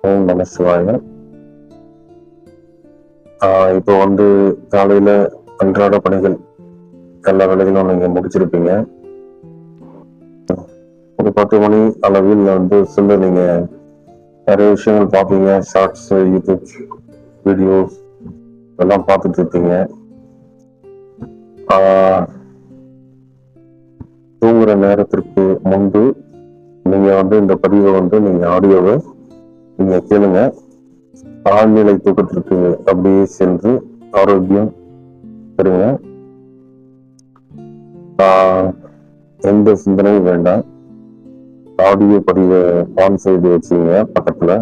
ஓம் நம சிவாய. இப்போ காலையில அன்றாட பணிகள் எல்லா வேலைகளும் நீங்க முடிச்சிருப்பீங்க. ஒரு 10 மணி அளவில் சில நீங்க நிறைய விஷயங்கள் பார்ப்பீங்க. ஷார்ட்ஸ், யூடியூப் வீடியோஸ் எல்லாம் பார்த்துட்டு இருப்பீங்க. தூங்குற நேரத்திற்கு முன்பு நீங்க இந்த பதிவை நீங்க ஆடியோவை நீங்க கேளுங்க. ஆழ்நிலை தூக்கத்திற்கு அப்படியே சென்று ஆரோக்கியம் பெறுங்க. எந்த சிந்தனையும் வேண்டாம். ஆடியோ பதிவை ஆன் செய்து வச்சுங்க. பக்கத்துல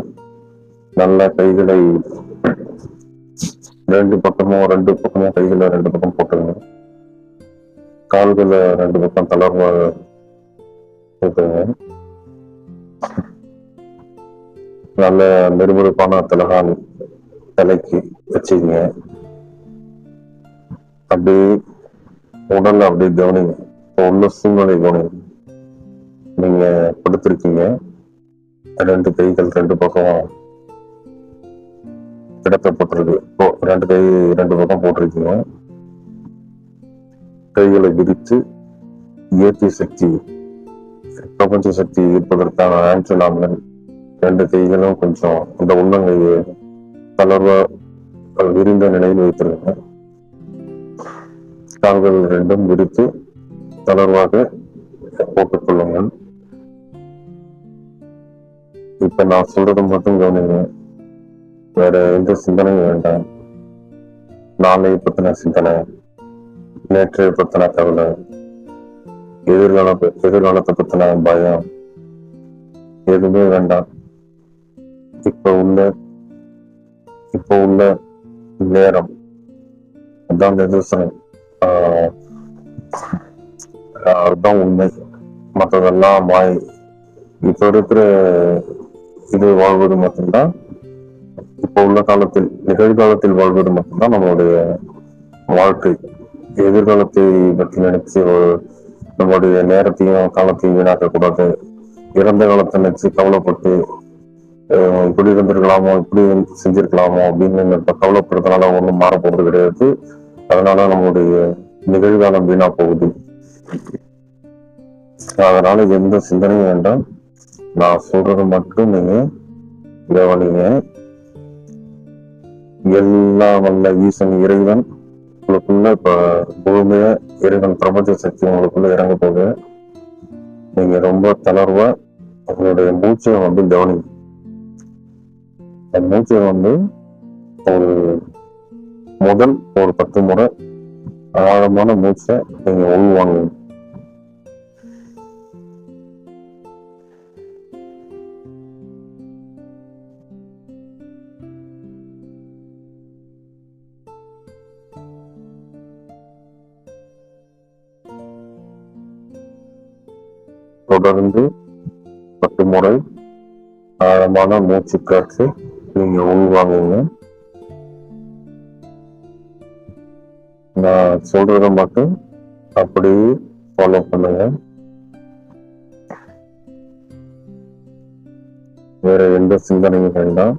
நல்ல கைகளை ரெண்டு பக்கமும் கைகளை 2 பக்கம் போட்டுருங்க. கால்களை 2 பக்கம் தளர்வாக போட்டுருங்க. நல்ல நெருவெருப்பான தலகாணி தலைக்கு வச்சுக்கங்க. அப்படியே உடல்ல அப்படியே கவனிங்க. உள்ள சூழ்நிலை கவனிங்க. நீங்க படுத்திருக்கீங்க. 2 கைகள் 2 பக்கம் கிடத்தப்பட்டிருக்கு. 2 கை 2 பக்கம் போட்டிருக்கீங்க. கைகளை விரித்து இயற்கை சக்தி, பிரபஞ்ச சக்தி இருப்பதற்கான ஆன்டிலாமல் 2 கைகளும் கொஞ்சம் இந்த உள்ளங்கையை தளர்வா விரிந்த நிலையில் வைத்திருங்க. கால்கள் 2ம் விரித்து தளர்வாக போட்டுக் கொள்ளுங்கள். இப்ப நான் சொல்றது மட்டும் கவனிங்க. வேற எந்த சிந்தனையும் வேண்டாம். நாளைய பத்தின சிந்தனை, நேற்றைய பத்தின கவலை, எதிர்காலத்தை பத்தின பயம் எதுவுமே வேண்டாம். இப்ப உள்ள நேரம் அதான் நிதர்சனம். அதுதான் உண்மை. மற்றதெல்லாம் மாய். இப்ப இருக்கிற இது வாழ்வது மட்டும்தான். இப்ப உள்ள காலத்தில், நிகழ்காலத்தில் வாழ்வது மட்டும்தான் நம்மளுடைய வாழ்க்கை. எதிர்காலத்தை பற்றி நினைச்சு நம்மளுடைய நேரத்தையும் காலத்தையும் வீணாக்க கூடாது. இறந்த காலத்தை நினைச்சு கவலைப்பட்டு இப்படி இருந்திருக்கலாமோ, இப்படி செஞ்சிருக்கலாமோ அப்படின்னு கவலைப்படுறதுனால ஒன்றும் மாற போறது கிடையாது. அதனால நம்மளுடைய நிகழ்காலம் வீணா போகுது. அதனால எந்த சிந்தனையும் வேண்டாம். நான் சொல்றது மட்டும் நீங்க கவனிங்க. எல்லாம் வல்ல ஈசன் இறைவன் உங்களுக்குள்ள இப்ப முழுமையா இறைவன் பிரபஞ்ச சக்தி உங்களுக்குள்ள இறங்க போகுது. நீங்க ரொம்ப தளர்வா உங்களுடைய மூச்சை கவனிங்க. அந்த மூச்சை ஒரு முதல் ஒரு 10 முறை ஆழமான மூச்சை நீங்க உள்வாங்க. தொடர்ந்து 10 முறை ஆழமான மூச்சு காற்று நீங்க உள்வாங்குங்க. நான் சொல்றத மட்டும் அப்படியே ஃபாலோ பண்ணுங்க. வேற எந்த சிந்தனையும் வேண்டாம்.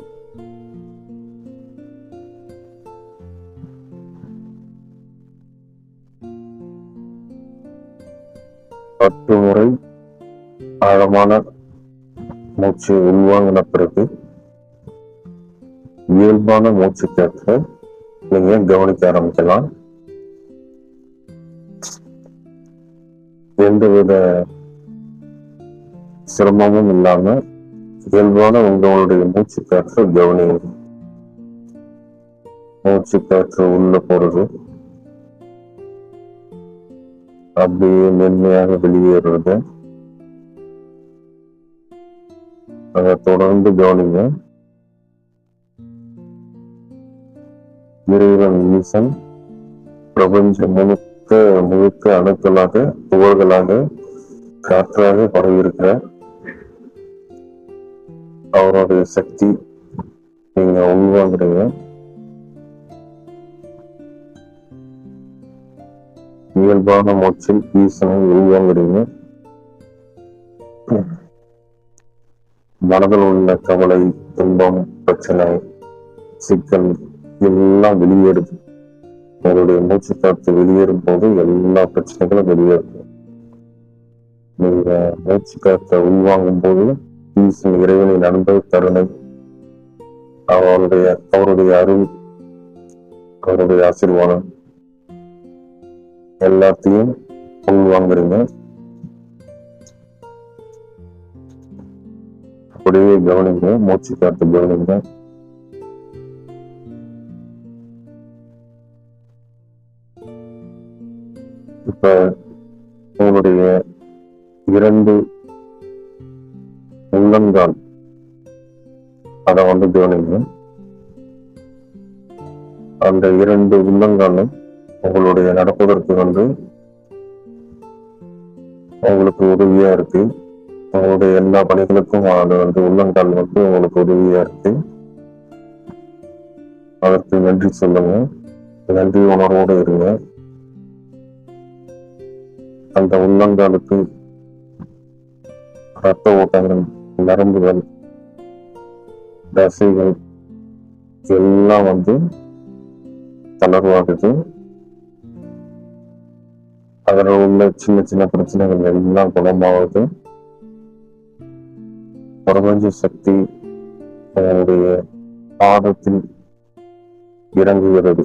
பத்து முறை ஆழமான மூச்சு உள்வாங்கின பிறகு இயல்பான மூச்சு காற்றை நீங்க கவனிக்க ஆரம்பிக்கலாம். எந்தவித சிரமமும் இல்லாம இயல்பான உங்களுடைய மூச்சு காற்றை கவனிங்க. மூச்சு காற்று உள்ள போறது அப்படியே மென்மையாக வெளியேறது. அதை தொடர்ந்து கவனிங்க. இறைவன் ஈசன் பிரபஞ்சம் முழுக்க அணுக்களாக, துகள்களாக, காற்றாக பரவி இருக்கிற அவருடைய சக்தி நீங்க உள்வாங்குறீங்க. இயல்பான மூச்சில் ஈசனை உள்வாங்குறீங்க. மனதில் உள்ள கவலை, துன்பம், பிரச்சனை, சிக்கல் எல்லாம் வெளியேறுது. உங்களுடைய மூச்சு காற்று வெளியேறும் போது எல்லா பிரச்சனைகளும் வெளியேறும். நீங்க மூச்சு காற்றை உள்வாங்கும் போது ஈசன் இறைவனின் அன்பு, கருணை, அவருடைய அருள், அவருடைய ஆசீர்வாதம் எல்லாத்தையும் உள்வாங்குறீங்க. அப்படியே கவனிங்க, மூச்சு காற்று கவனிங்க. இப்ப உங்களுடைய 2 உள்ளங்கால் அதை கவனிங்க. அந்த 2 உள்ளங்காலும் உங்களுடைய நடப்பதற்கு உங்களுக்கு உதவியா இருக்கு. உங்களுடைய எல்லா பணிகளுக்கும் அது உள்ளங்கால் உங்களுக்கு உதவியா இருக்கு. அதற்கு நன்றி சொல்லுங்க, நன்றி உணர்வோடு இருங்க. அந்த உள்ளங்காலுக்கு ரத்த ஓட்டங்கள், நரம்புகள், தசைகள் எல்லாம் தளர்வாகுது. அதில் உள்ள சின்ன சின்ன பிரச்சனைகள் எல்லாம் குணமாகுது. பிரபஞ்ச சக்தி உங்களுடைய பாதத்தில் இறங்குகிறது.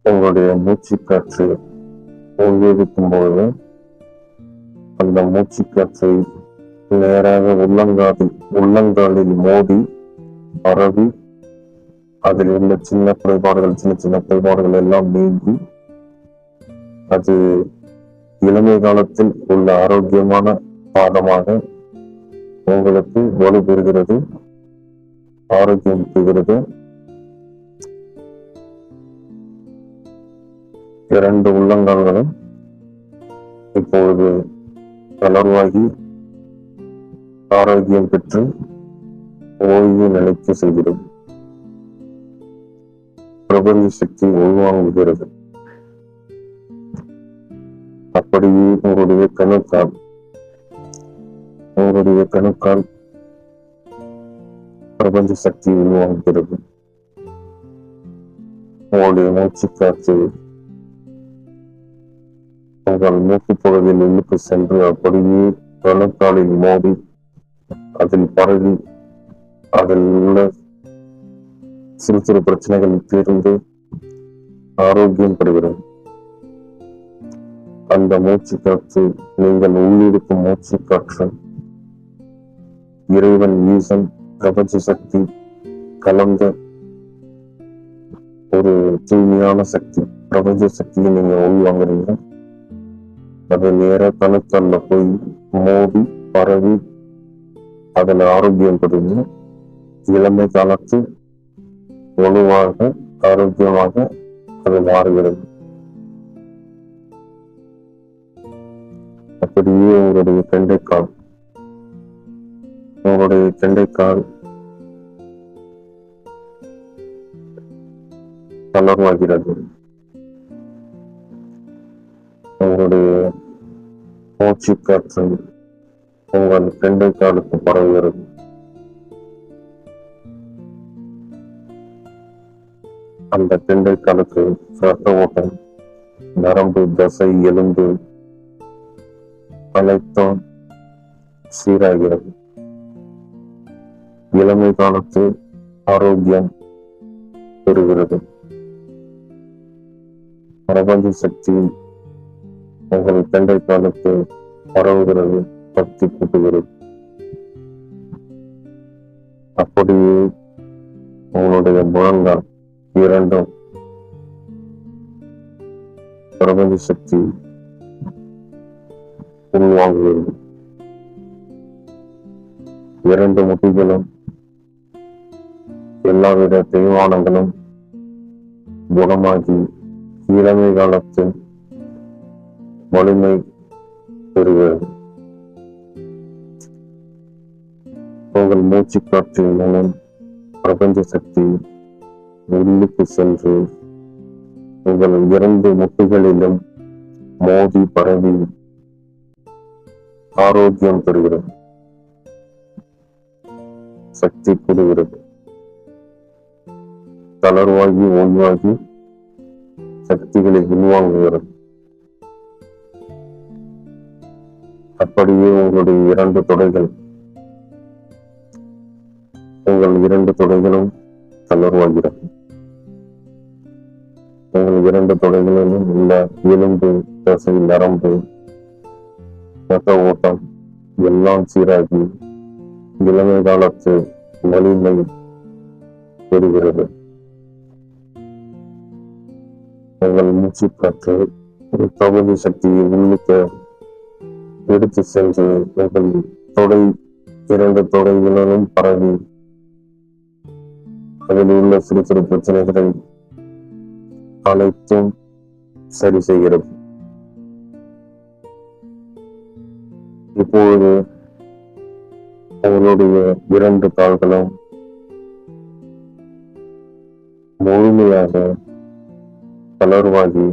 உங்களுடைய மூச்சு காற்று உள்ளிருக்கும் பொழுது அந்த மூச்சு காற்றை நேராக உள்ளங்காலில் மோதி பரவி அதில் உள்ள சின்ன குறைபாடுகள் எல்லாம் நீங்கி அது இளமை காலத்தில் உள்ள ஆரோக்கியமான பாதமாக உங்களுக்கு வலு பெறுகிறது, ஆரோக்கியம் பெறுகிறது. 2 உள்ளங்கால்களும் இப்பொழுது தளர்வாகி ஆரோக்கியம் பெற்று ஓய்வு நிலைக்கு செல்கிறது. பிரபஞ்ச சக்தி உள்வாங்குகிறது. அப்படியே உங்களுடைய கணுக்கால் பிரபஞ்ச சக்தி உள்வாங்குகிறது. உங்களுடைய மூச்சு காற்று உங்கள் மூக்கு பகுதியில் உள்ளுக்கு சென்று அப்படியே கணுக்காலில் மோதி அதில் பரவி அதில் உள்ள சிறு சிறு பிரச்சனைகள் தீர்ந்து ஆரோக்கியம் பெறுகிறது. அந்த மூச்சு காற்று நீங்கள் உள்ளிருக்கும் மூச்சு காற்று இறைவன், ஈசன், பிரபஞ்ச சக்தி கலந்த ஒரு தூய்மையான சக்தி. பிரபஞ்ச சக்தியை நீங்க உள்வாங்குறீங்க. அது நேர கணுக்கல்ல போய் மோதி பரவி அதில் ஆரோக்கியம் பெறுவீங்க. இளமை காலத்து வலுவாக ஆரோக்கியமாக அது மாறுகிறது. அப்படியே உங்களுடைய கெண்டைக்கால் தளர்வாகிறது. உங்களுடைய மூச்சு காற்று உங்கள் கெண்டைக்காலுக்கு பரவுகிறது. அந்த கெண்டைக்காலுக்கு ரத்த ஓட்டம், நரம்பு, தசை, எலும்பு அனைத்தும் சீராகிறது. இளமை காலத்து ஆரோக்கியம் பெறுகிறது. பிரபஞ்ச சக்தி உங்கள் கெண்டைக்காலுக்கு பரவுகிறது, சக்தி கூட்டுகிறது. அப்படியே உங்களுடைய முழங்கால் இரண்டும் பிரபஞ்ச சக்தி உள்வாங்குகிறது. 2 முட்டிகளும் எல்லாவித தேய்மானங்களும் குணமாகி இளமை காலத்தில் வலிமை பெறுகிறது. உங்கள் மூச்சு காற்றின் மூலம் பிரபஞ்ச சக்தி உள்ளுக்கு சென்று உங்கள் 2 முட்டிகளிலும் மோதி பரவி ஆரோக்கியம் பெறுகிறது. சக்தி கூடுகிறது. தளர்வாகி ஓய்வாகி சக்திகளை உள்வாங்குகிறது. அப்படியே உங்களுடைய இரண்டு தொடைகளும் தளர்வாகிறது. உங்கள் இரண்டு தொடைகளிலும் உள்ள எலும்பு, தசை, நரம்பு, ரத்த ஓட்டம் எல்லாம் சீராகி இளமை காலத்து வலிமை பெறுகிறது. உங்கள் மூச்சு காற்று ஒரு பகுதி சக்தியை உள்ளுக்க எடுத்து சென்று உங்கள் இரண்டு தொடைகளிலும் பரவி அதில் உள்ள சிறு சிறு பிரச்சனைகளை அனைத்தும் சரி செய்கிறது. இப்பொழுது உங்களுடைய இரண்டு கால்களும் முழுமையாக தளர்வாகி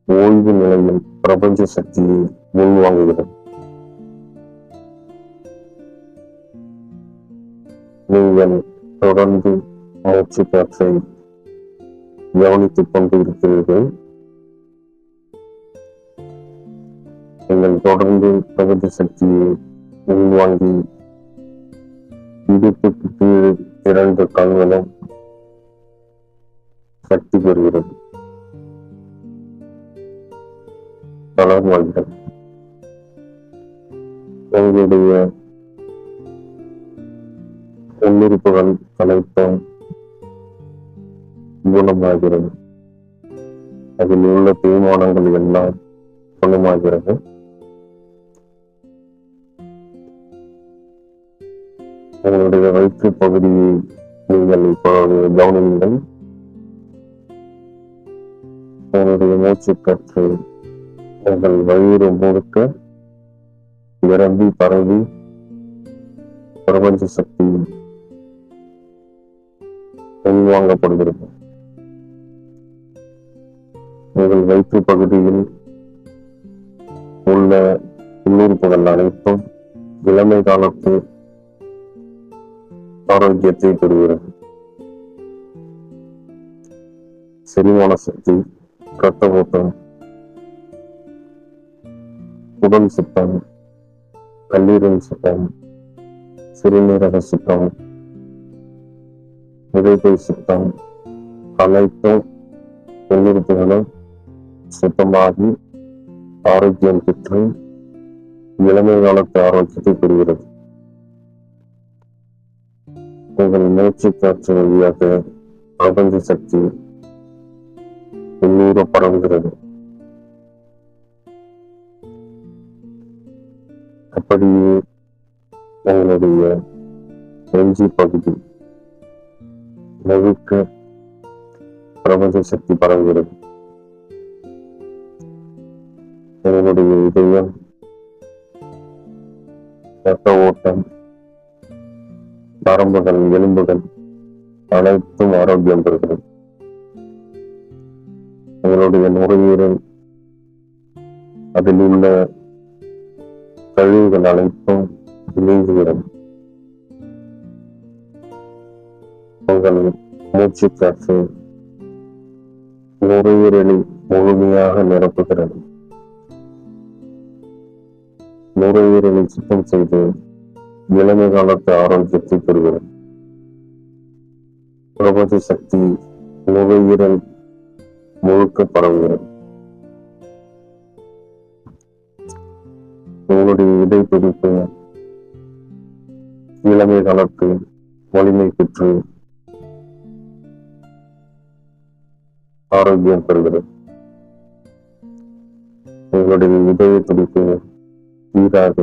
ஓய்வு நிலையில் பிரபஞ்ச சக்தியை உள்வாங்குகிறது. நீங்கள் தொடர்ந்து மூச்சு காற்றை கவனித்துக் கொண்டு இருக்கிறீர்கள். நீங்கள் தொடர்ந்து பிரபஞ்ச சக்தியை உள்வாங்கி இடுப்புக்கு கீழ் இரண்டு கால்களும் சக்தி பெறுகிறது, தளர்வாகிறது. உங்களுடைய உள்ளுறுப்புகள் அனைத்தும் குணமாகிறது. அதில் உள்ள தீர்மானங்கள் எல்லாம் குணமாகிறது. உங்களுடைய வயிற்று பகுதியை நீங்கள் இப்பொழுது கவனியுங்கள். உங்களுடைய மூச்சு காற்று உங்கள் வயிறு முழுக்க நிரம்பி பரவி பிரபஞ்ச சக்தி உள்வாங்கப்படுகிறது. உங்கள் வயிற்று பகுதியில் உள்ள உள்ளுறுப்புகள் அனைத்தும் இளமை காலத்து ஆரோக்கியத்தை பெறுகிறது. செரிமான சக்தி, இரத்த ஓட்டம், உடல் சுத்தம், கல்லீரல் சுத்தம், சிறுநீரக சுத்தம், விதைப்பை சுத்தம் அனைத்தும் உள்ளுறுப்புகளும் சுத்தமாகி ஆரோக்கியம் பெற்று இளமை காலத்து ஆரோக்கியத்தை பெறுகிறது. உங்கள் மூச்சு காற்று வழியாக பிரபஞ்ச சக்தி உள்ளூர பரவுகிறது. அப்படியே உங்களுடைய நெஞ்சு பகுதி முழுக்க பிரபஞ்ச சக்தி பரவுகிறது. உங்களுடைய இதயம், ரத்த ஓட்டம், நரம்புகள், எலும்புகள் அனைத்தும் ஆரோக்கியம் பெறுகிறது. உங்களுடைய நுரையீரல், அதில் உள்ள கழிவுகள் அனைத்தும் நீங்குகிறது. உங்கள் மூச்சு காற்று நுரையீரலை முழுமையாக நிரப்புகிறது. நுரையீரலை சுத்தம் செய்து இளமை காலத்து ஆரோக்கியத்தை பெறுகிறது. பிரபஞ்ச சக்தி நுரையீரல் முழுக்க பரவுகிறது. உங்களுடைய இடை துடிப்பு இளமை காலத்து வலிமை பெற்று ஆரோக்கியம் பெறுகிறது. உங்களுடைய இதய துடிப்பு சீராக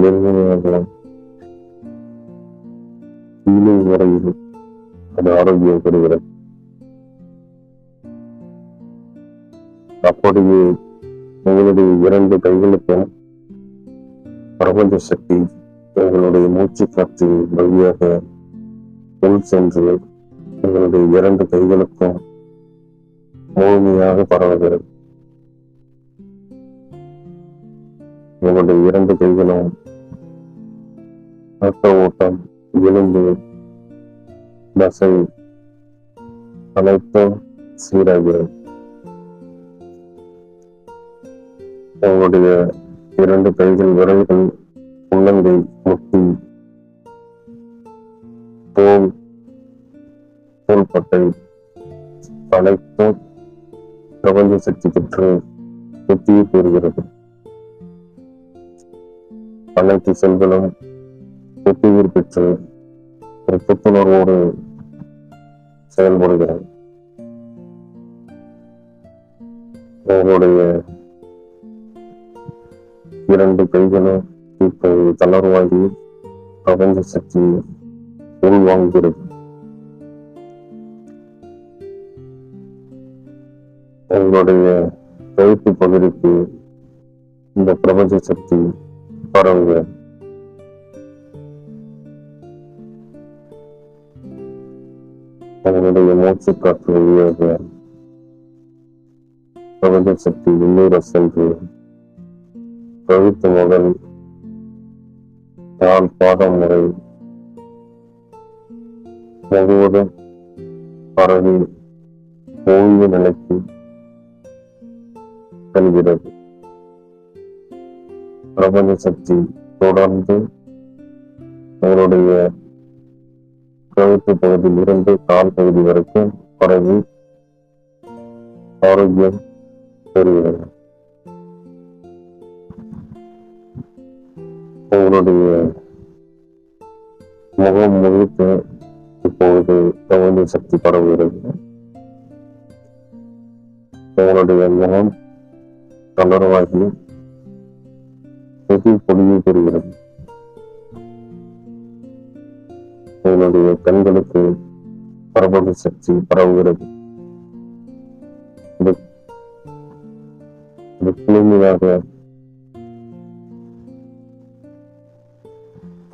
மென்மையாக கீழே வரையில் அது ஆரோக்கியம் பெறுகிறது. அப்படியே உங்களுடைய இரண்டு கைகளுக்கும் பிரபஞ்ச சக்தி உங்களுடைய மூச்சு காற்று வழியாக உள் சென்று உங்களுடைய இரண்டு கைகளுக்கும் முழுமையாக பரவுகிறது. உங்களுடைய இரண்டு கைகளும் ரத்த ஓட்டம், எலும்பு, தசை அனைத்தும் சீராகிறது. உங்களுடைய 2 கைகள், விரல்கள், உள்ளங்கை, முட்டி, தோள்பட்டை அனைத்தும் பிரபஞ்ச சக்தி பெற்று புத்தியை பெறுகிறது. அனைத்து செல்களும் புத்துயிர் பெற்று ஒரு புத்துணர்வோடு செயல்படுகிறது. உங்களுடைய 2 கைகளும் இப்போது தளர்வாகி பிரபஞ்ச சக்தி உள்வாங்குகிறது. உங்களுடைய கழுத்து பகுதிக்கு இந்த பிரபஞ்ச சக்தி பரவுகிறது. உங்களுடைய மூச்சு காற்று வழியாக பிரபஞ்ச சக்தி உள்ளூர சென்று கழுத்து முதல் கால் பாதம் வரை முழுவதும் பரவி ஓய்வு நிலைக்கு செல்கிறது. பிரபஞ்ச சக்தி தொடர்ந்து உங்களுடைய கழுத்து பகுதியில் இருந்து கால் பகுதி வரைக்கும் பரவி ஆரோக்கியம் பெறுகிறது. உங்களுடைய முகம் முழுக்க இப்பொழுது பிரபஞ்ச சக்தி பரவுகிறது. உங்களுடைய முகம் தளர்வாகி புது பொலியை பெறுகிறது. உங்களுடைய கண்களுக்கு பிரபஞ்ச சக்தி பரவுகிறது. இது குளுமையாக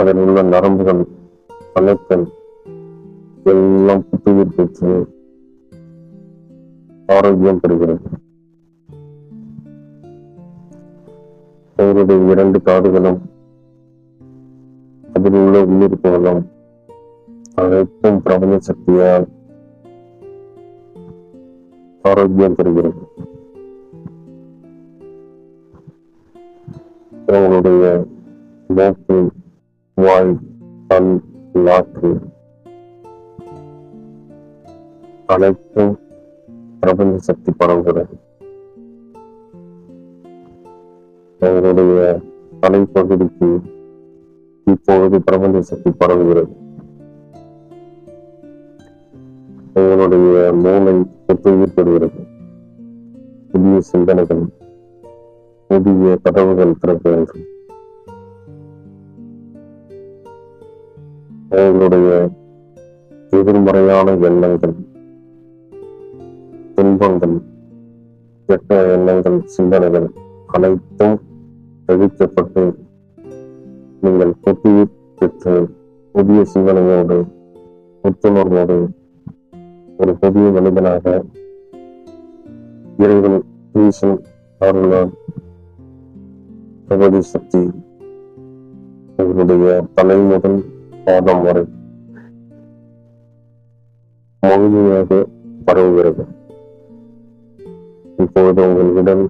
அதில் உள்ள நரம்புகள், அணுக்கள் எல்லாம் புத்துயிர் பெற்று ஆரோக்கியம் பெறுகிறது. உங்களுடைய 2 காதுகளும் அதில் உள்ள உயிர்ப்புகளும் அனைத்தும் பிரபஞ்ச சக்தியால் ஆரோக்கியம் பெறுகிறது. உங்களுடைய மூக்கு, வாய், கண், நாக்கு அனைத்தும் பிரபஞ்ச சக்தி பரவுகிறது. உங்களுடைய தலைப்பகுதிக்கு இப்பொழுது பிரபஞ்ச சக்தி பரவுகிறது. உங்களுடைய மூளை புத்துயிர் பெறுகிறது. புதிய சிந்தனைகள், புதிய கதவுகள் திறக்கிறது. உங்களுடைய எதிர்மறையான எண்ணங்கள், துன்பங்கள், கெட்ட எண்ணங்கள், சிந்தனைகள் அனைத்தும் தெளிக்கப்பட்டு நீங்கள் புத்துயிர் பெற்று புதிய சிந்தனையோடு, புத்துணர்வோடு ஒரு புதிய மனிதனாக இறைவன் ஈசன் அருளால் பிரபஞ்ச சக்தி உங்களுடைய தலை முதல் பாதம் வரை முழுமையாக பரவுகிறது. இப்பொழுது உங்கள் உடல்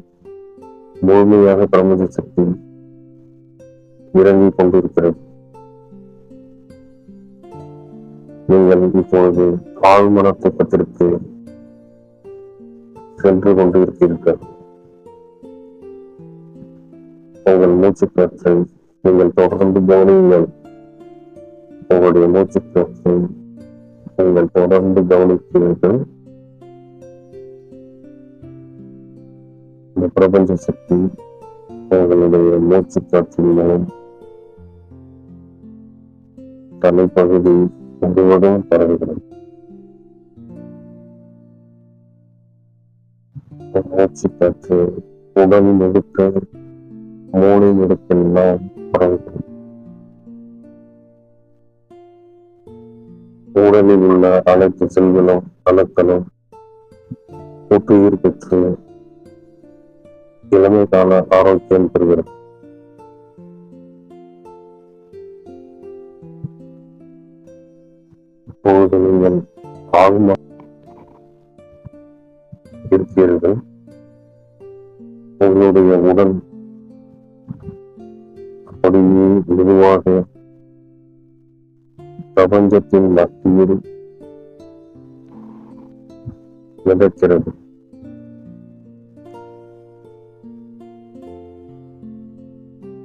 முழுமையாக பிரபஞ்ச சக்தி இறங்கிக் கொண்டிருக்கிறது. நீங்கள் இப்பொழுது ஆழ்மன தூக்கத்திற்கு சென்று கொண்டிருக்கிறீர்கள். உங்கள் மூச்சு காற்றை நீங்கள் தொடர்ந்து கவனியுங்கள். உங்களுடைய மூச்சு காற்றை நீங்கள் தொடர்ந்து கவனிக்கிறீர்கள். இந்த பிரபஞ்ச சக்தி உங்களுடைய மூச்சு காற்றின் மூலம் தலைப்பகுதி முழுவதும் பரவுகிறது. மூச்சு காற்று உடல் முழுக்க, மூளை முழுக்கெல்லாம் பரவுகிறது. உடலில் உள்ள அனைத்து செல்களும், அணுக்களும் புத்துயிர் பெற்று இளமைக்கான ஆரோக்கியம் பெறுகிறது. இப்பொழுது நீங்கள் ஆழ்மா இருக்கிறீர்கள். உங்களுடைய உடல் அப்படியே மெதுவாக பிரபஞ்சத்தின் மத்தியில் மிதக்கிறது.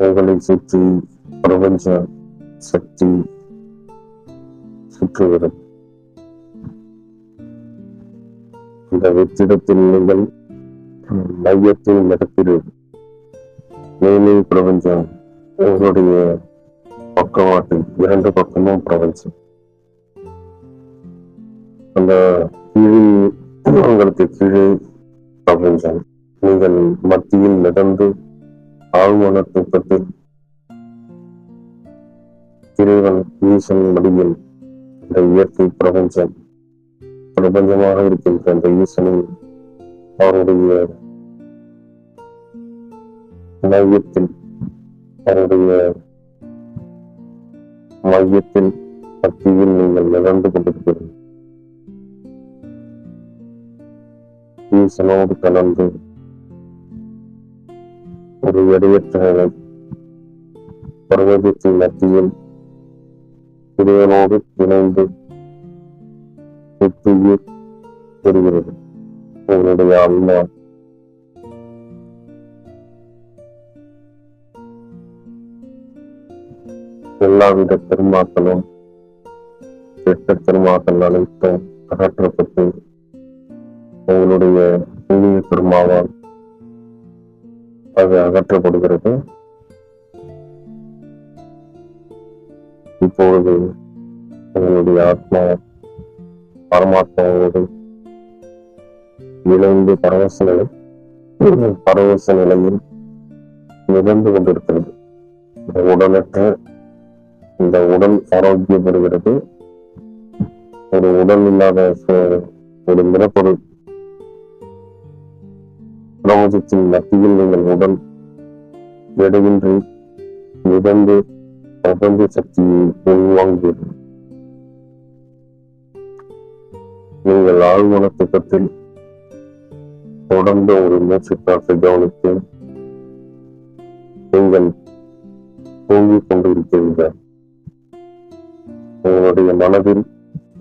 உங்களை சுற்றி பிரபஞ்ச சக்தி சுற்றுகிறது. இந்த வெற்றிடத்தில் நீங்கள் மையத்தில் மிதக்கிறீர்கள். மேலே பிரபஞ்சம், உங்களுடைய பக்கவாட்டில் இரண்டு பக்கமும் பிரபஞ்சம். அந்த கீழே உங்களுக்கு கீழே பிரபஞ்சம். நீங்கள் மத்தியில் மிதந்து ஆழ்மன தூக்கத்தில் இறைவன் ஈசன் மடியில் இந்த இயற்கை பிரபஞ்சமாக இருக்கின்ற அந்த ஈசனின் அவருடைய மையத்தில் மத்தியில் நீங்கள் மிதந்து கொண்டிருக்கிறீர்கள். ஈசனோடு கலந்து ஒரு எடையற்ற நிலை பர்வதத்தின் மத்தியில் இறைவனோடு இணைந்து புத்துயிர் பெறுகிறது. உங்களுடைய ஆன்மா எல்லாவித பெருமாக்களும் கெட்ட பெருமாக்கள் அனைத்தும் அகற்றப்பட்டு உங்களுடைய புண்ணிய பெருமாவால் அது அகற்றப்படுகிறது. இப்பொழுது உங்களுடைய ஆத்மா பரமாத்மாவோடு இணைந்து பரவச நிலையில் மிதந்து கொண்டிருக்கிறது. இந்த உடல் ஆரோக்கியம் பெறுகிறது. ஒரு உடல் இல்லாத ஒரு நிலப்பொருள் பிரபஞ்சத்தின் மத்தியில் நீங்கள் உடல் எடையின்றி மிதந்து பிரபஞ்ச சக்தியை உள்வாங்குவீர்கள். நீங்கள் ஆழ்மன துக்கத்தில் தொடர்ந்து ஒரு மூச்சு காற்றை கவனித்து நீங்கள் தூங்கிக் கொண்டிருக்கிறீர்கள். உங்களுடைய மனதில்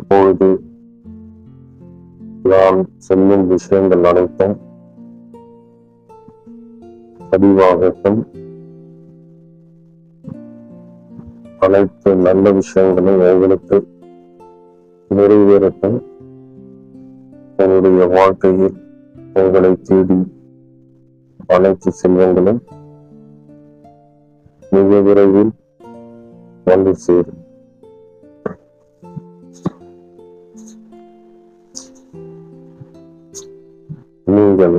இப்பொழுது நான் சொல்லும் விஷயங்கள் அனைத்தும் பதிவாகட்டும். அனைத்து நல்ல விஷயங்களும் உங்களுக்கு நிறைவேறட்டும். உங்களுடைய வாழ்க்கையில் உங்களை தேடி அனைத்து செல்வங்களும் மிக விரைவில் வந்து சேரும். நீங்கள்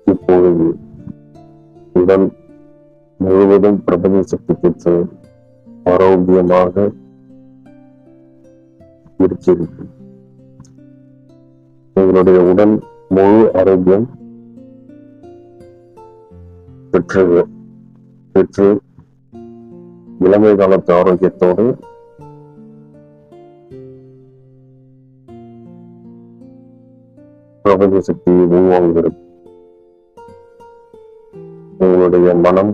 இப்பொழுது உடல் முழுவதும் பிரபஞ்ச சக்தி பெற்று ஆரோக்கியமாக இருக்கிறீர்கள். உங்களுடைய உடல் முழு ஆரோக்கியம் பெற்று இளமை காலத்து ஆரோக்கியத்தோடு பிரபஞ்ச சக்தியை உள்வாங்குகிறது. உங்களுடைய மனம்,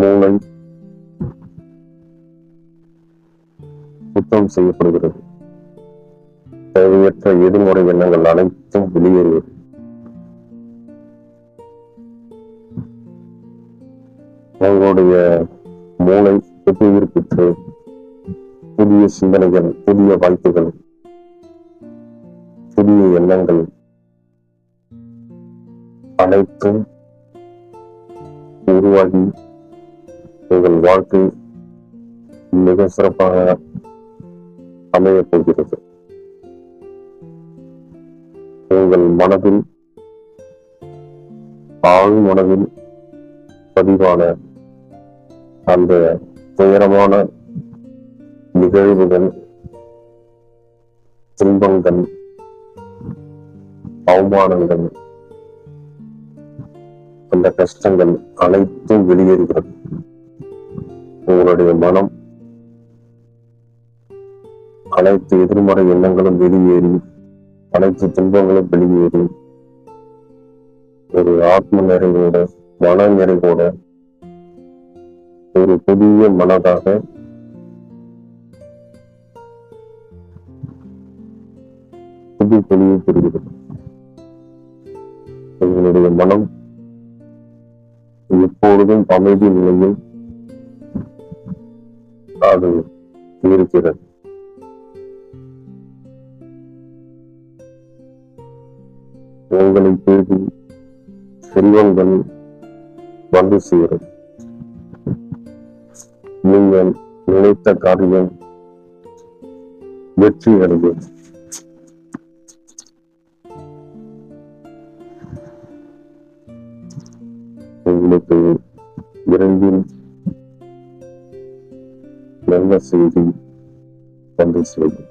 மூளை சுத்தம் செய்யப்படுகிறது. தேவையற்ற எதிர்மறை எண்ணங்கள் அனைத்தும் வெளியேறுவது. உங்களுடைய மூளை புத்துயிர் பெற்று புதிய சிந்தனைகள், புதிய வாய்ப்புகள், புதிய எண்ணங்கள் அனைத்தும் உருவாகி உங்கள் வாழ்க்கை மிக சிறப்பாக அமையப் போகிறது. உங்கள் மனதில், ஆழ் மனதில் பதிவான அந்த துயரமான நிகழ்வுகள், துன்பங்கள், அவமானங்கள், அந்த கஷ்டங்கள் அனைத்தும் வெளியேறுகிறது. உங்களுடைய மனம் அனைத்து எதிர்மறை எண்ணங்களும் வெளியேறி, அனைத்து துன்பங்களும் வெளியேறி, ஒரு ஆத்ம நிறைவோட, மன நிறைவோட, ஒரு புதிய மனதாக புது பொலியை பெறுகிறது. உங்களுடைய மனம் எப்பொழுதும் அமைதி நிலையில் அது இருக்கிறது. உங்களை தேடி செல்வங்கள் வந்து சேரும். நீங்கள் நினைத்த காரியம் வெற்றி அடையும். உங்களுக்கு விரைவில் நல்ல செய்தி வந்து சேரும்.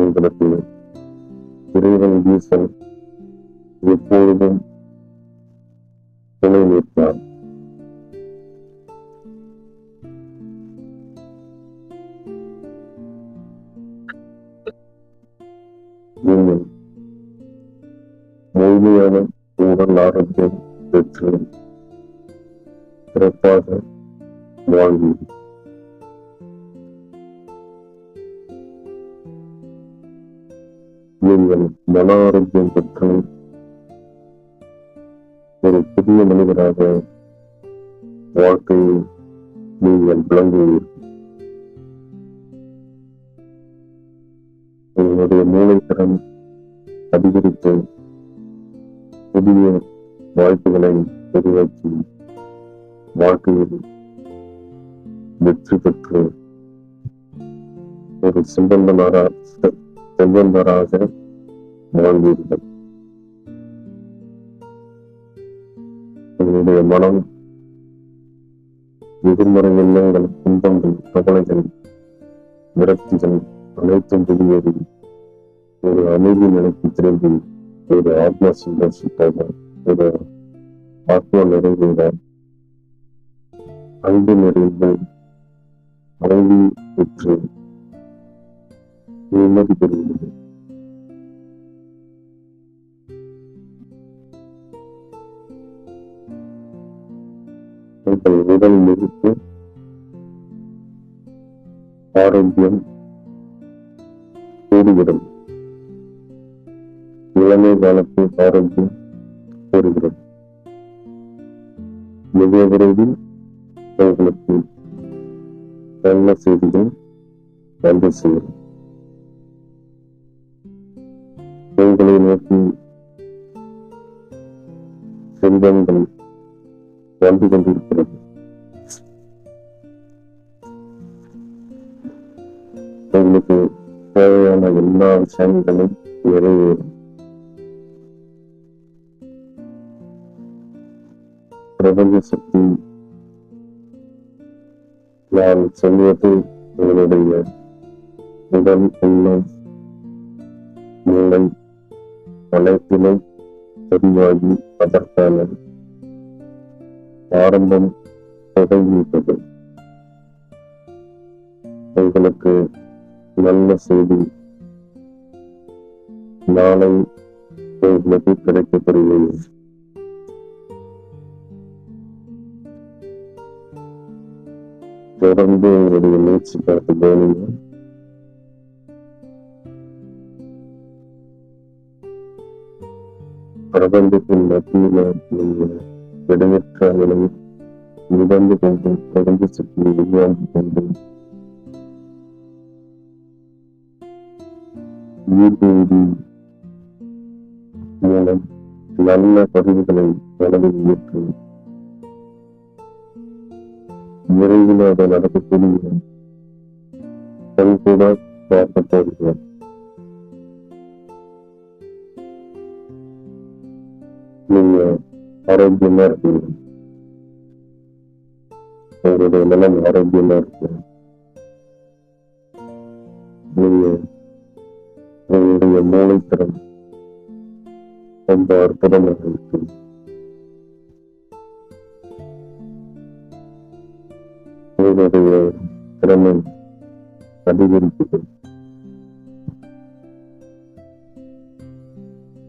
உங்களுக்கு இறைவன் ஈசன் எப்பொழுதும் துணை நிற்பார். நீங்கள் முழுமையான உடல் ஆரோக்கியம் பெற்று சிறப்பாக வாழ்வீர்கள். நீங்கள் மன ஆரோக்கியம் பெற்று ஒரு புதிய மனிதராக வாழ்க்கையை நீங்கள் விளங்குவீர்கள். உங்களுடைய மூளைத்திறன் அதிகரித்து புதிய வாய்ப்புகளை உருவாக்கி வாழ்க்கையில் வெற்றி பெற்று ஒரு செல்வந்தராக வாழ்வீர்கள். உங்களுடைய மனம் எதிர்மறை எண்ணங்கள், துன்பங்கள், கவலைகள், விரக்திகள் அனைத்தும் வெளியேறி ஒரு அமைதி நிலைக்கு திரும்பி ஒரு ஆத்ம சந்தோஷத்தோட, ஒரு ஆத்ம நிறைவோட, அன்பு நிறைவு அமைதி பெற்று நிம்மதி பெறுகிறது. உங்கள் உடல் முழுக்க ஆரோக்கியம் கூடுகிறது. இளமை காலத்தில் ஆரோக்கியம் கூறுகிறது. மிக விரைவில் உங்களுக்கு நல்ல செய்திகள் வந்து சேரும். உங்களை நோக்கி செல்வங்கள் வந்து கொண்டிருக்கிறது. உங்களுக்கு தேவையான எல்லா விஷயங்களும் நிறைவேறும். பிரபஞ்ச சக்தி நான் சொல்வது உங்களுடைய உடல், உள்ளம், மூளை அனைத்திலும் பதிவாகி அதற்கான ஆரம்பம் தொடங்கிவிட்டது. உங்களுக்கு நல்ல செய்தி நாளை உங்களுக்கு கிடைக்கப்படுகிறது. தொடர்ந்து உங்களுடைய முயற்சி பார்த்து கவனிங்க. பிரபஞ்சத்தின் மத்தியில நீங்கள் விடையற்ற நிலையில் மிதந்து கொண்டு பிரபஞ்ச சக்தியை உருவாக்கி கொண்டு ஈர்ப்பு விதி மூலம் நல்ல பதிவுகளை மனதில் ஏற்று விரைவில் அதை நடக்கக்கூடிய கண் கூட பார்க்க போகிறோம். நீங்க ஆரோக்கியமா இருக்கீங்க. உங்களுடைய நலம் ஆரோக்கியமா இருக்கு. நீங்க உங்களுடைய மூளைத்திறன் ரொம்ப அற்புதமாக இருக்கு. உங்களுடைய திறமை அதிகரிக்குது.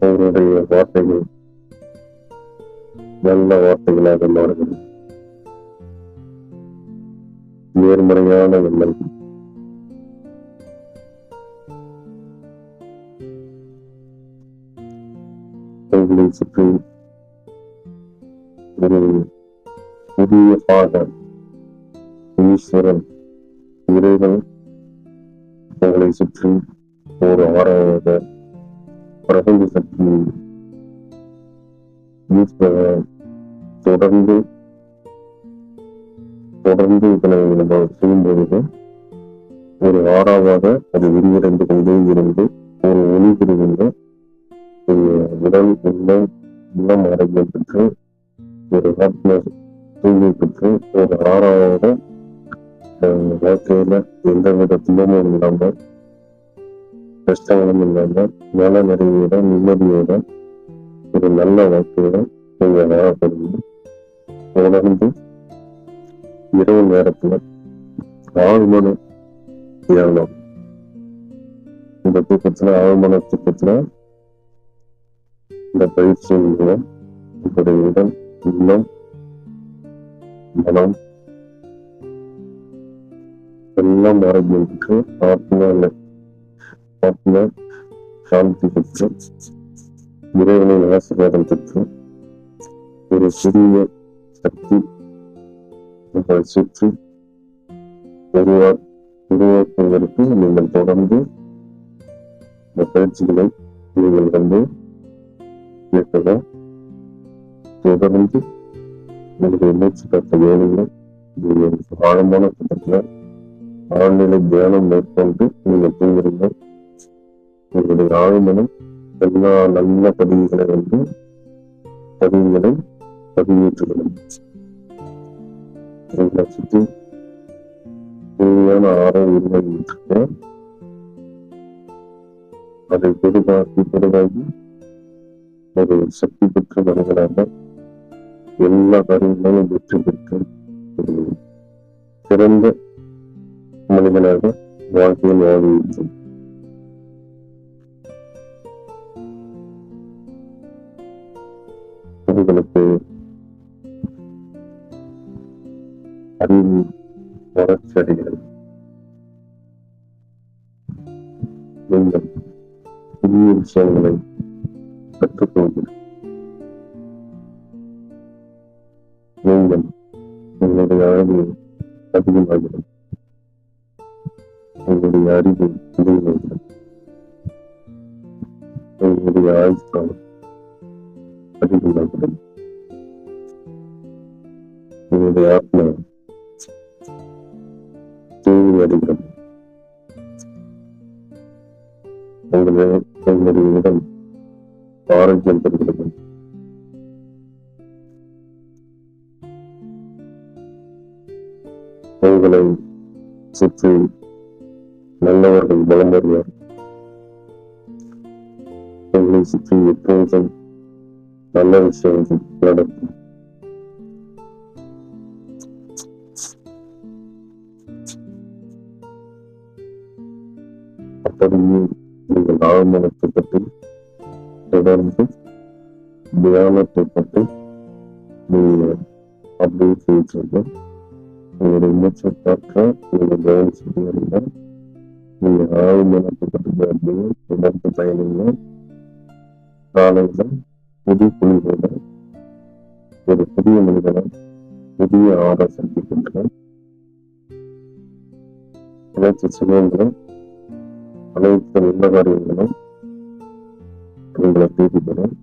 உங்களுடைய வார்த்தைகள் நல்ல வார்த்தைகளாக மாறுகிறது. நேர்மறையான எண்ணங்கள் உங்களை சுற்றி ஒரு புதிய பாடல் ஈஸ்வரன் இறைவன் உங்களை சுற்றி ஒரு ஆறாவது பிரபஞ்ச சக்தி தொடர்ந்து இதனை நம்ம செய்யும்பொழுது ஒரு ஆறாவாக அது விரிவடைந்து கொண்டே இருந்து ஒரு ஒளி பிரிவுங்க உடல் உள்ளம் ஆரோக்கியம் பெற்று ஒரு ஆத்ம தூய்மை பெற்று ஒரு ஆறாவாக வாழ்க்கையில எந்தவித துன்பமும் இல்லாம கஷ்டங்களும் இல்லாம மன நிறைவோட நிம்மதியோட ஒரு நல்ல வாழ்க்கையோட நீங்க வாழப்படுங்க. தொடர்ந்து இரவு நேரத்துல 4 மணி தியானம், இந்த தூக்கத்துல 6 மணி தூக்கத்துல இந்த பயிற்சியின் மூலம் உங்களுடைய உடல் உள்ளம் மனம் எல்லாம் ஆரோக்கியம் பெற்று ஆத்ம சாந்தி பெற்று இறைவனின் ஆசீர்வாதம் பெற்று ஒரு சிறிய சக்தி உங்களை சுற்றி உருவாக்குவதற்கு நீங்கள் தொடர்ந்து இந்த பயிற்சிகளை நீங்கள் கேட்கலாம். தொடர்ந்து உங்களுடைய மூச்சு காத்த வேலைகளை ஆழமான கட்டத்துல ஆழ்நிலை தியானம் மேற்கொண்டு நீங்கள் தூங்குறீங்க. உங்களுடைய ஆழ்மனம் எல்லா நல்ல பதிவுகளை பதிவேற்றுகிறது. உங்களை சுற்றி தூய்மையான உருவாகிட்டு அதை பெரிதாகி ஒரு சக்தி பெற்ற மனிதனாக எல்லா காரியங்களும் வெற்றி பெற்று ஒரு சிறந்த மனிதனாக வாழ்க்கையில் வாழ்கின்றோம். உங்களுக்கு அறிவு வளர்ச்சி அடைகிறது. நீங்கள் புதிய விஷயங்களை கற்றுக்கொள்கிறீர்கள். நீங்கள் உங்களுடைய அழகு அதிகமாகிறது. உங்களுடைய அறிவு அதிகமாகிறது. உங்களுடைய ஆயுஷ்காலம் அதிகமாகிறது. உங்களுடைய ஆத்மா தூய்மை அடைகிறது. உங்களுடைய உடல் ஆரோக்கியம் பெறுகிறது. உங்களை சுற்றி நல்லவர்கள் பலம் வருவார். உங்களை சுற்றி எப்போதும் நல்ல விஷயங்கள் நடக்கும். அப்படியே நீங்கள் ஆழ்மனத்தை பற்றி தொடர்ந்து தியானத்தை பற்றி நீங்கள் அப்படியே செய்ய உங்களுடைய மூச்சை காற்ற நீங்கள் கவனம் செய்ய நீங்க ஆழ்மனத்தை பற்றி அப்படியே தொடர்ந்து பயணிங்க. காலையில புது புலிகள ஒரு புதிய மனிதனை புதிய ஆராய்ச்சி பெற்ற அனைத்து சுகங்களும் அனைத்து நல்ல காரியங்களும் உங்களை தேடி பெறும்.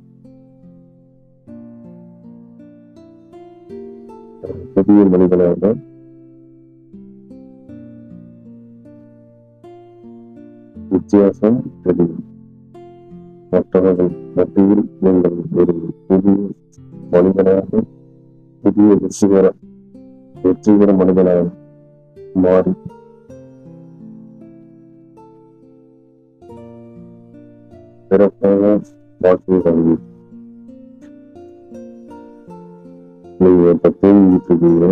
புதிய மனிதனாக வித்தியாசம் தெரியும். மற்றவர்கள் மத்தியில் நீங்கள் ஒரு புதிய மனிதனாக புதிய வெற்றிகர மனிதனாக மாறி சிறப்பான வாழ்க்கையை வாங்கி நீங்க இப்ப தூங்கிட்டு இருக்கீங்க.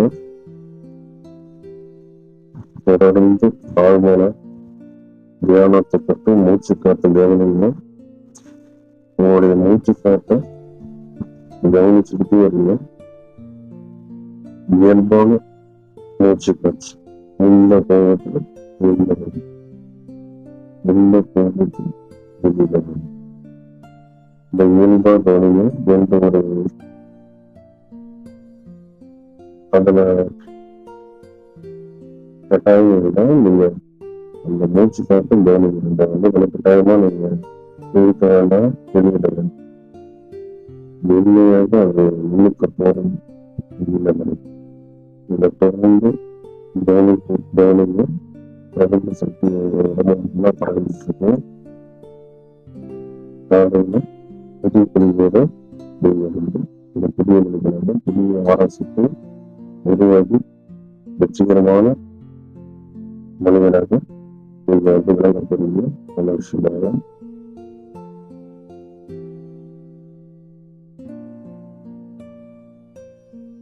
தொடர்ந்து ஆழ்மான தியானத்தை பற்றி மூச்சு காத்து கவனிங்க. உங்களுடைய மூச்சு காத்தை கவனிச்சுக்கிட்டே இருங்க. இயல்பான மூச்சு காட்சி உள்ள கோபத்துல உள்ள கோபத்தில் வெளியில இந்த இயல்பா கவனிங்க. எந்த ஒரு அதுல கட்டாயம் இருந்தா நீங்க அந்த மூச்சு காத்து கவனிங்க. இந்த கட்டாயமா நீங்க இருக்க வேண்டாம், வெளியிட வேண்டாம். வெளியாக அது உள்ளுக்க போறது இல்லை. இதை தொடர்ந்து கவனிங்க. பிரபஞ்ச சக்தி இடமெல்லாம் பரவிட்டு இருக்கும். காலையில புதிய புரிவோட இந்த புதிய நிலைகளாக புதிய ஆராய்ச்சிக்கு உருவாகி வெற்றிகரமான மனிதனாக நீங்க விளங்கக்கூடிய நல்ல விஷயமாக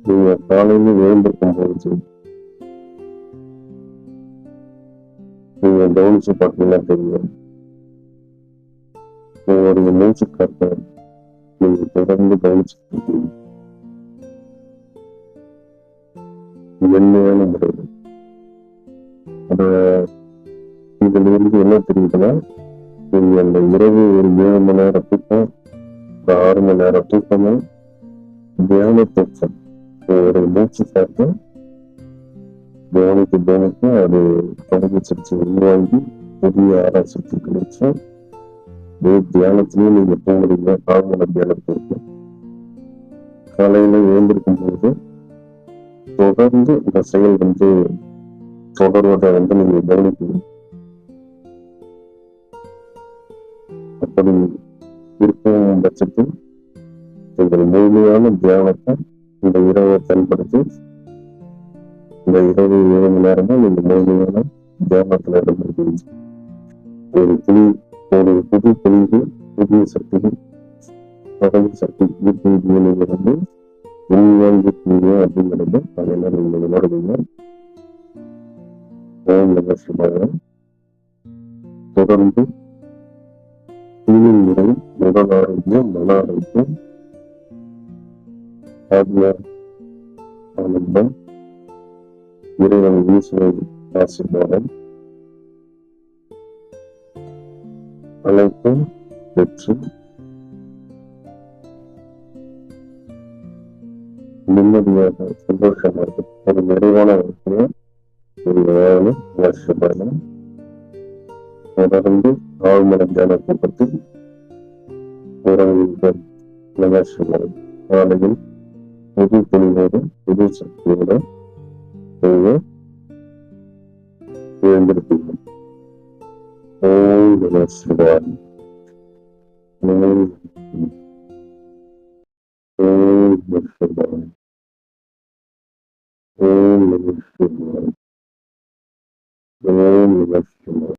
நீங்க காலையில எழுந்திருக்கும் போது நீங்க கவனிச்சு பார்த்தீங்கன்னா தெரியும். உங்களுடைய மூச்சு காத்த நீங்க தொடர்ந்து கவனிச்சுட்டு இருக்கீங்க. எண்மையான முறையில் அத இதுல இருந்து என்ன தெரியுதுன்னா, நீங்க அந்த இரவு ஒரு 7 மணி நேரம் தூக்கம், ஒரு 6 மணி நேரம் தூக்கமும் தியான தூக்கம் ஒரு மூச்சு காத்து கவனிக்க அது தொடர்ச்சி உருவாகி புதிய ஆராய்ச்சி கிடைச்சு தியானத்திலையும் நீங்க தூங்குறீங்க. கால்மன தியானத்திற்கு காலையில எழுந்திருக்கும் போது தொடர்ந்து இந்த செயல் தொடர்வதை நீங்க கவனிக்கணும். அப்படி இருக்கும் பட்சத்தில் நீங்கள் முழுமையான தியானத்தை இந்த இரவை பயன்படுத்தி இந்த இரவு 7 மணி நேரமா நீங்க முழுமையான தியானத்துல இடம்பெறுவீங்க. ஒரு புது பொழிவு, புதிய சக்திகள், தொடர்ந்து சக்தி ஈர்ப்பு உள்வாங்கிட்டீங்க அப்படிங்கிறது அதெல்லாம் நீங்க உணர்வீங்க. ஓம் நம சிவாய. தொடர்ந்து தீவின் முறை, உடல் ஆரோக்கியம், மன ஆரோக்கியம், ஆத்ம ஆனந்தம், இறைவன் ஈஸ்வரன் ஆசீர்வாதம் அனைத்தும் பெற்று நிம்மதியாக சந்தோஷமாக ஒரு நிறைவான வாழ்க்கையை ஒரு வருஷம் தொடர்ந்து ஆழ்மன தியானத்தை பற்றி உறவுகள் நமஸ்காரம். காலையில் புது பொழிவோடு புது சக்தியோடு எழுந்திருப்பீர்கள். ஓம் நம சிவாய. ஓம் நம சிவாய. ஓம் நம சிவாய. ஓம் நம சிவாய.